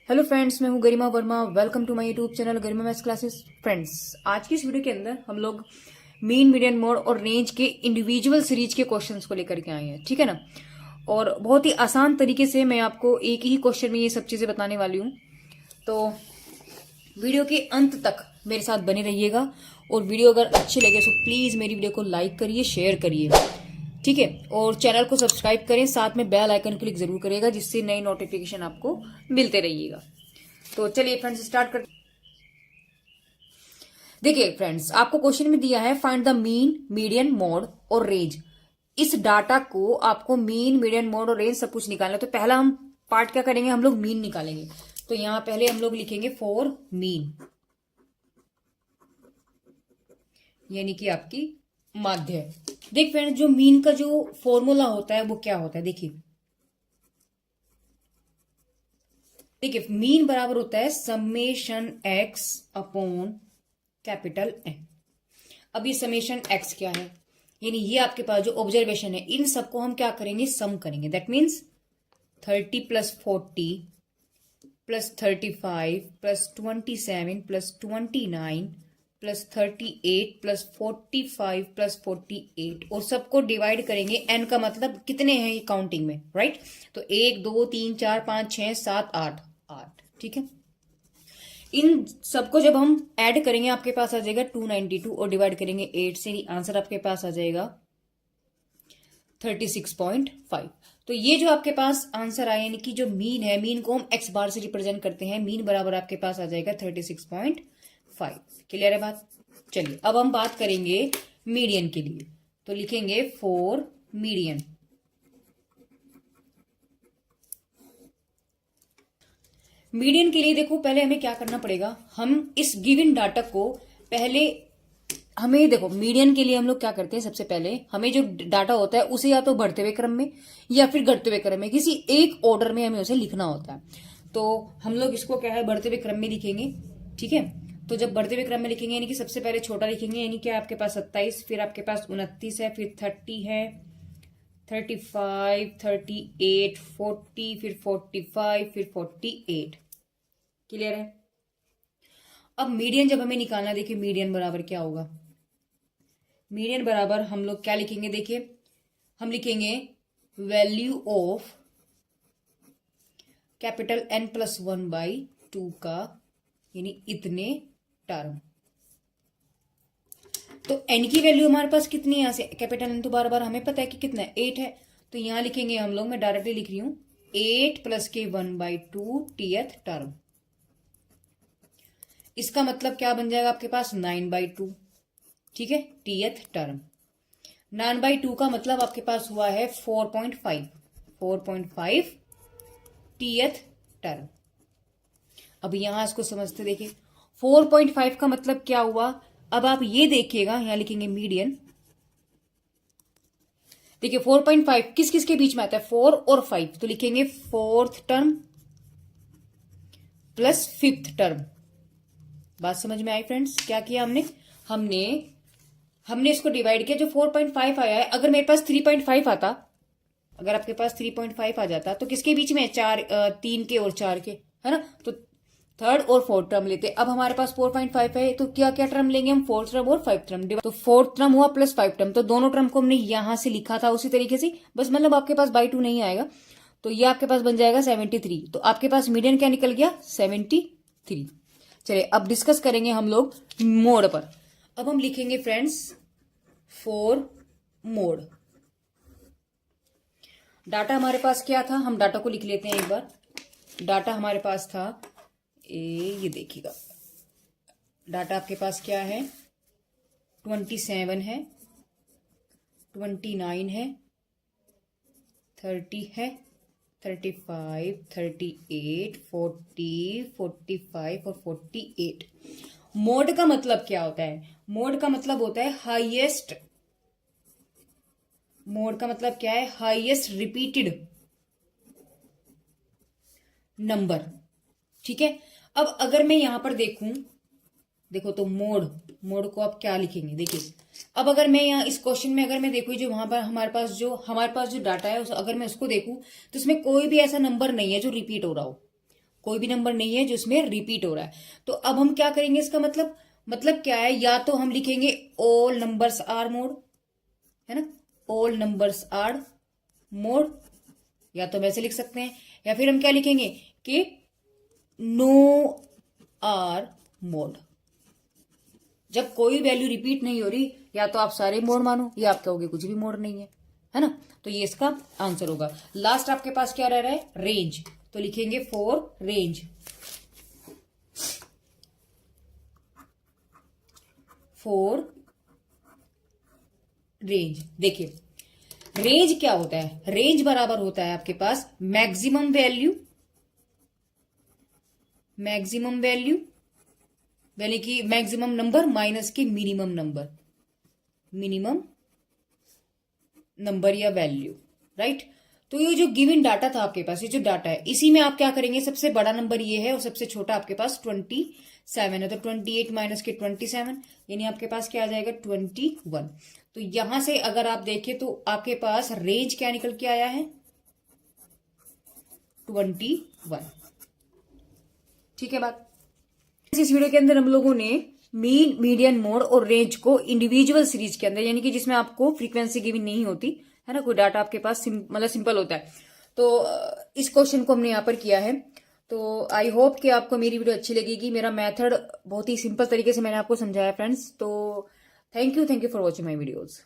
Hello friends, मैं हूं Garima Verma. Welcome to my YouTube channel Garima maths classes. Friends, आज की इस वीडियो के अंदर हम लोग मीन, मीडियन, मोड और रेंज के इंडिविजुअल सीरीज के क्वेश्चंस को लेकर के आए हैं, ठीक है ना। और बहुत ही आसान तरीके से मैं आपको एक ही क्वेश्चन में ये सब चीजें बताने वाली हूँ। तो वीडियो के अंत तक मेरे साथ बने रहिएगा। और वीडियो अगर अच्छी लगे तो प्लीज मेरी वीडियो को लाइक करिए, शेयर करिए, ठीक है। और चैनल को सब्सक्राइब करें, साथ में बेल आइकन क्लिक जरूर करिएगा, जिससे नई नोटिफिकेशन आपको मिलते रहिएगा। तो चलिए फ्रेंड्स, स्टार्ट कर। देखिए फ्रेंड्स, आपको क्वेश्चन में दिया है find the mean, median, mode और रेंज। इस डाटा को आपको मीन, मीडियन, मोड और रेंज सब कुछ निकालना है। तो पहला हम पार्ट क्या करेंगे, हम लोग मीन निकालेंगे। तो यहां पहले हम लोग लिखेंगे फॉर मीन, यानी कि आपकी माध्य। देख फ्रेंड्स, जो मीन का जो फॉर्मूला होता है वो क्या होता है, देखिए देखिए मीन बराबर होता है summation X upon capital N. अब ये समेशन एक्स क्या है, यानी ये आपके पास जो ऑब्जर्वेशन है, इन सबको हम क्या करेंगे, सम करेंगे। दैट मीन्स 30 + 40 + 35 + 27 + 29 + 38 + 45 + 48 और सबको डिवाइड करेंगे। एन का मतलब कितने हैं ये काउंटिंग में, राइट। तो 1 2 3 4 5 6 7 8 8, ठीक है। इन सबको जब हम ऐड करेंगे आपके पास आ जाएगा 292 और डिवाइड करेंगे 8 से, आंसर आपके पास आ जाएगा 36.5। तो ये जो आपके पास आंसर आया, यानी कि जो मीन है, मीन को हम एक्स बार से रिप्रेजेंट करते हैं। मीन बराबर आपके पास आ जाएगा 36.5। क्लियर है बात। चलिए अब हम बात करेंगे मीडियन के लिए। तो लिखेंगे फॉर मीडियन। मीडियन के लिए देखो, पहले हमें क्या करना पड़ेगा, हम इस गिवन डाटा को पहले हमें देखो, मीडियन के लिए हम लोग क्या करते हैं, सबसे पहले हमें जो डाटा होता है उसे या तो बढ़ते हुए क्रम में या फिर घटते हुए क्रम में, किसी एक ऑर्डर में हमें उसे लिखना होता है। तो हम लोग इसको क्या है, बढ़ते हुए क्रम में लिखेंगे, ठीक है। तो जब बढ़ते हुए क्रम में लिखेंगे, यानी कि सबसे पहले छोटा लिखेंगे, यानी कि आपके पास 27, फिर आपके पास 29 है, फिर 30 है, 35, 38, 40, फिर 45, फिर 48। क्लियर है। अब मीडियन जब हमें निकालना, देखिए मीडियन बराबर क्या होगा। मीडियन बराबर हम लोग क्या लिखेंगे, देखिए हम लिखेंगे वैल्यू ऑफ कैपिटल n+1/2 का, यानी इतने टर्म। तो n की वैल्यू हमारे पास कितनी है, यहां से कैपिटल n तो बार बार हमें पता है कि कितना है, 8 है। तो यहां लिखेंगे हम लोग, मैं डायरेक्टली लिख रही हूं 8 + के 1/2 टीएथ टर्म। इसका मतलब क्या बन जाएगा आपके पास 9/2, ठीक है, टीएथ टर्म। 9/2 का मतलब आपके पास हुआ है 4.5 टीएथ टर्म। अब यहां इसको समझते, देखिए 4.5 का मतलब क्या हुआ। अब आप ये देखिएगा, यहां लिखेंगे मीडियन। देखिए 4.5 किस किस के बीच में आता है, 4 और 5। तो लिखेंगे fourth term plus fifth term. बात समझ में आई फ्रेंड्स, क्या किया हमने हमने हमने इसको डिवाइड किया। जो 4.5 आया है, अगर मेरे पास 3.5 आता, अगर आपके पास 3.5 आ जाता, तो किसके बीच में है, 3 के और 4 के, है ना। तो थर्ड और फोर्थ टर्म लेते। अब हमारे पास 4.5 है, तो क्या क्या टर्म लेंगे हम, फोर्थ टर्म और 5th टर्म। तो फोर्थ टर्म हुआ प्लस 5 टर्म, तो दोनों टर्म को हमने यहां से लिखा था उसी तरीके से, बस मतलब आपके पास बाई 2 नहीं आएगा। तो ये आपके पास बन जाएगा 73। तो आपके पास मीडियन क्या निकल गया, 73। चलिए अब डिस्कस करेंगे हम लोग मोड पर। अब हम लिखेंगे फ्रेंड्स फॉर मोड। डाटा हमारे पास क्या था, हम डाटा को लिख लेते हैं एक बार। डाटा हमारे पास था ये देखिएगा, डाटा आपके पास क्या है, 27 है, 29 है, 30 है, 35, 38, 40, 45 और 48। मोड का मतलब क्या होता है, मोड का मतलब होता है हाईएस्ट। मोड का मतलब क्या है, हाईएस्ट रिपीटेड नंबर, ठीक है। अब अगर मैं यहां पर देखूं, देखो तो मोड, मोड को आप क्या लिखेंगे, देखिए अब अगर मैं यहाँ इस क्वेश्चन में अगर मैं देखूँ, जो वहां पर हमारे पास जो डाटा है, अगर मैं उसको देखूं, तो इसमें कोई भी ऐसा नंबर नहीं है जो रिपीट हो रहा हो। कोई भी नंबर नहीं है जो इसमें रिपीट हो रहा है। तो अब हम क्या करेंगे, इसका मतलब क्या है, या तो हम लिखेंगे ऑल नंबर्स आर मोड, है ना, ऑल नंबर्स आर मोड, या तो वैसे लिख सकते हैं, या फिर हम क्या लिखेंगे कि नो आर मोड। जब कोई वैल्यू रिपीट नहीं हो रही, या तो आप सारे मोड मानो या आप कहोगे कुछ भी मोड नहीं है ना। तो ये इसका आंसर होगा। लास्ट आपके पास क्या रह रहा है, रेंज, तो लिखेंगे फॉर रेंज, फॉर रेंज। देखिए रेंज क्या होता है, रेंज बराबर होता है आपके पास मैक्सिमम वैल्यू, यानी कि मैक्सिमम नंबर माइनस के मिनिमम नंबर या वैल्यू, राइट। तो ये जो गिवन डाटा था आपके पास, ये जो डाटा है, इसी में आप क्या करेंगे, सबसे बड़ा नंबर ये है और सबसे छोटा आपके पास 27 है, तो 28 माइनस के 27, यानी आपके पास क्या आ जाएगा 21। तो यहां से अगर आप देखें तो आपके पास रेंज क्या निकल के आया है, 21। ठीक है बात। इस वीडियो के अंदर हम लोगों ने मीन, मीडियन, मोड और रेंज को इंडिविजुअल सीरीज के अंदर, यानी कि जिसमें आपको फ्रीक्वेंसी गिवन नहीं होती है ना, कोई डाटा आपके पास मतलब सिंपल होता है, तो इस क्वेश्चन को हमने यहाँ पर किया है। तो आई होप कि आपको मेरी वीडियो अच्छी लगेगी। मेरा मेथड बहुत ही सिंपल तरीके से मैंने आपको समझाया फ्रेंड्स। तो thank you for watching my videos.